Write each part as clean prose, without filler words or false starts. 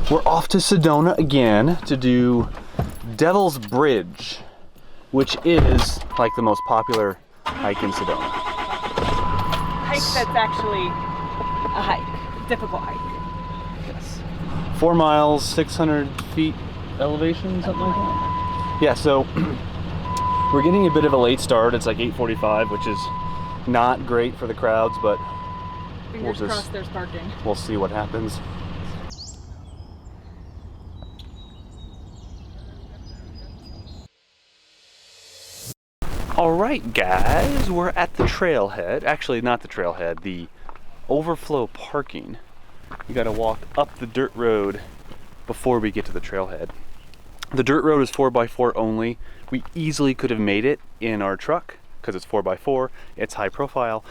We're off to Sedona again to do Devil's Bridge, which is like the most popular hike in Sedona. Hike that's actually a hike, difficult hike. Yes. 4 miles, 600 feet elevation, something like that. Yeah, so we're getting a bit of a late start. It's like 8:45, which is not great for the crowds, but Fingers crossed there's parking. We'll see what happens. All right, guys, we're at the trailhead. Actually, not the trailhead, the overflow parking. We gotta walk up the dirt road before we get to the trailhead. The dirt road is 4x4 only. We easily could have made it in our truck because it's 4x4, it's high profile,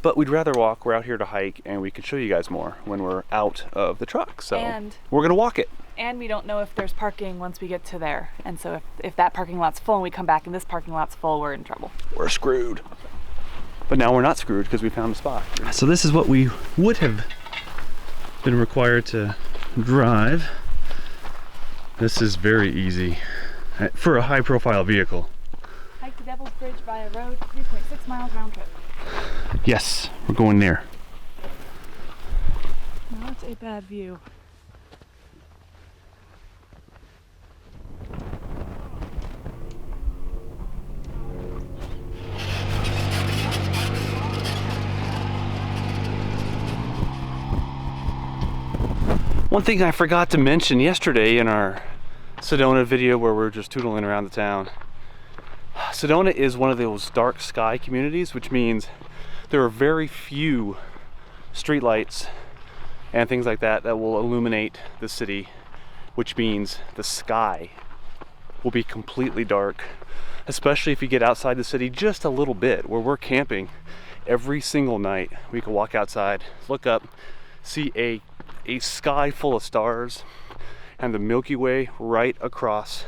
but we'd rather walk. We're out here to hike and we can show you guys more when we're out of the truck. So we're gonna walk it. And we don't know if there's parking once we get to there. And so if that parking lot's full and we come back and this parking lot's full, we're in trouble. We're screwed. But now we're not screwed because we found a spot. So this is what we would have been required to drive. This is very easy for a high profile vehicle. Hike the Devil's Bridge via road, 3.6 miles round trip. Yes, we're going there. No, it's a bad view. One thing I forgot to mention yesterday in our Sedona video where we're just tootling around the town. Sedona is one of those dark sky communities, which means there are very few streetlights and things like that that will illuminate the city, which means the sky will be completely dark, especially if you get outside the city just a little bit. Where we're camping every single night, we can walk outside, look up, see a sky full of stars and the Milky Way right across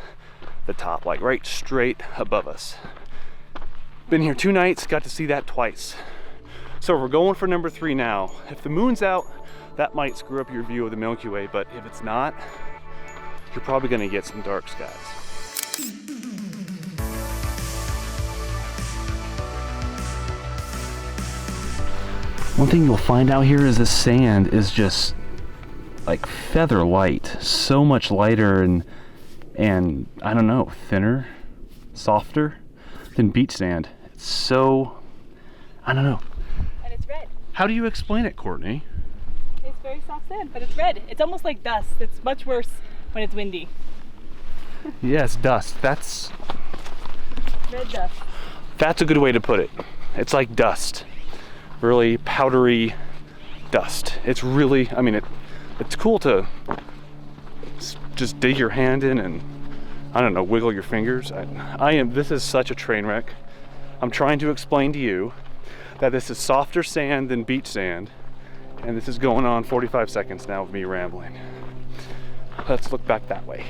the top, like right straight above us. Been here 2 nights, got to see that twice. So we're going for number 3 now. If the moon's out, that might screw up your view of the Milky Way, but if it's not, you're probably gonna get some dark skies. One thing you'll find out here is the sand is just like feather light, so much lighter and I don't know, thinner, softer than beach sand. It's so, I don't know. And it's red. How do you explain it, Courtney? It's very soft sand, but it's red. It's almost like dust. It's much worse when it's windy. Yes, dust. That's red dust. That's a good way to put it. It's like dust. Really powdery dust. It's really, I mean, it's cool to just dig your hand in and, I don't know, wiggle your fingers. This is such a train wreck. I'm trying to explain to you that this is softer sand than beach sand, and this is going on 45 seconds now of me rambling. Let's look back that way.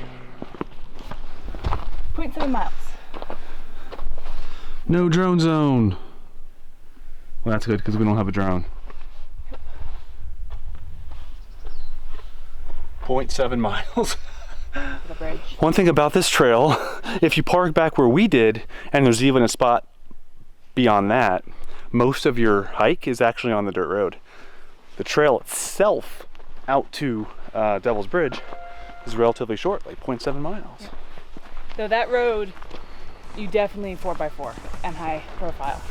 0.7 miles. No drone zone. Well, that's good because we don't have a drone. 0.7 miles. The bridge. One thing about this trail, if you park back where we did, and there's even a spot beyond that, most of your hike is actually on the dirt road. The trail itself out to Devil's Bridge is relatively short, like 0.7 miles. Yeah. So that road, you definitely 4x4 and high profile.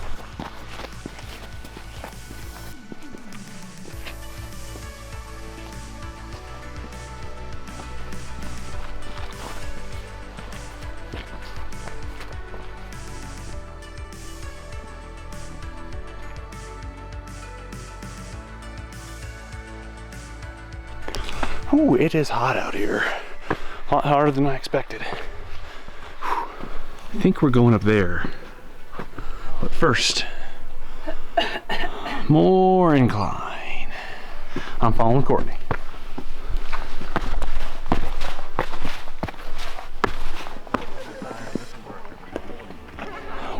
Ooh, it is hot out here. A lot hotter than I expected. I think we're going up there. But first, more incline. I'm following Courtney.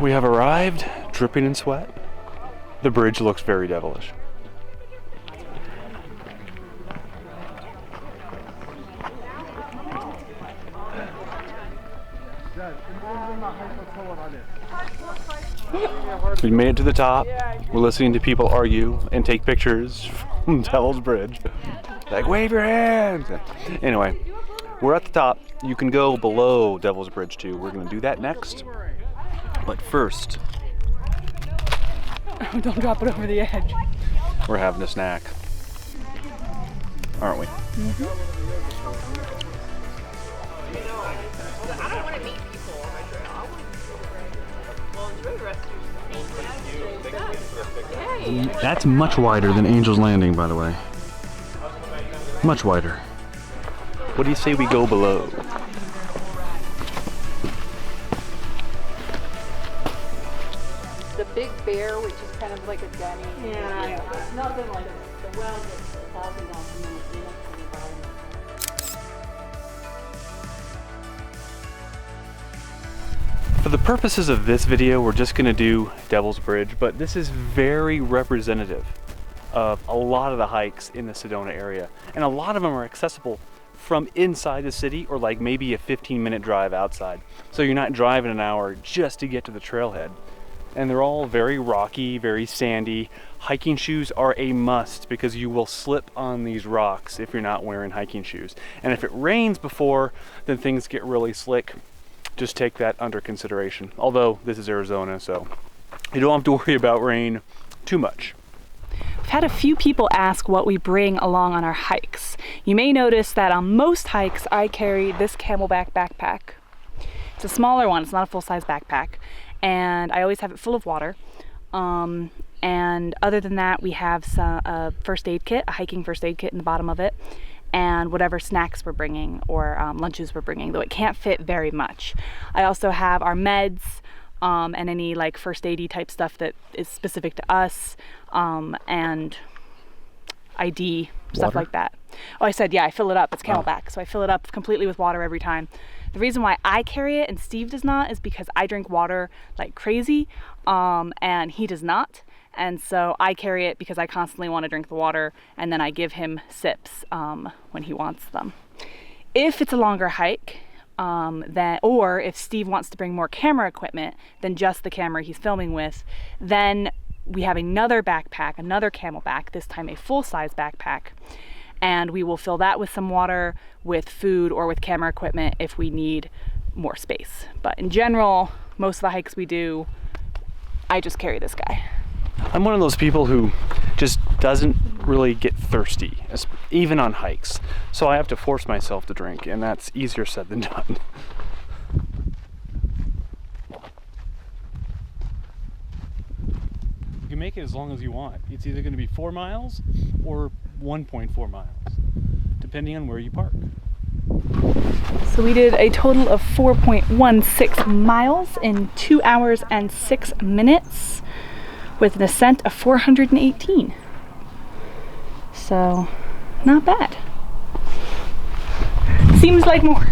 We have arrived, dripping in sweat. The bridge looks very devilish. We made it to the top. We're listening to people argue and take pictures from Devil's Bridge. Like, wave your hands! Anyway, we're at the top. You can go below Devil's Bridge too. We're gonna do that next. But first, Don't drop it over the edge. we're having a snack. Aren't we? That's much wider than Angel's Landing, by the way. Much wider. What do you say we go below? The Big Bear, which is kind of like a Denny. Yeah, it's nothing like the well that's 1,000 ounces in the environment. For the purposes of this video, we're just gonna do Devil's Bridge, but this is very representative of a lot of the hikes in the Sedona area. And a lot of them are accessible from inside the city or like maybe a 15-minute drive outside. So you're not driving an hour just to get to the trailhead. And they're all very rocky, very sandy. Hiking shoes are a must because you will slip on these rocks if you're not wearing hiking shoes. And if it rains before, then things get really slick. Just take that under consideration. Although this is Arizona, so you don't have to worry about rain too much. We've had a few people ask what we bring along on our hikes. You may notice that on most hikes I carry this Camelback backpack. It's a smaller one, it's not a full-size backpack. And I always have it full of water. And other than that, we have a first aid kit, a hiking first aid kit in the bottom of it, and whatever snacks we're bringing or lunches we're bringing, though it can't fit very much. I also have our meds and any like first aid-y type stuff that is specific to us, and ID, stuff like that. Oh, I said, yeah, I fill it up. It's Camelback, so I fill it up completely with water every time. The reason why I carry it and Steve does not is because I drink water like crazy, and he does not. And so I carry it because I constantly want to drink the water, and then I give him sips when he wants them. If it's a longer hike, or if Steve wants to bring more camera equipment than just the camera he's filming with, then we have another backpack, another Camelback, this time a full-size backpack. And we will fill that with some water, with food, or with camera equipment if we need more space. But in general, most of the hikes we do, I just carry this guy. I'm one of those people who just doesn't really get thirsty, even on hikes. So I have to force myself to drink, and that's easier said than done. You can make it as long as you want. It's either going to be 4 miles or 1.4 miles, depending on where you park. So we did a total of 4.16 miles in 2 hours and 6 minutes with an ascent of 418. So, not bad. Seems like more.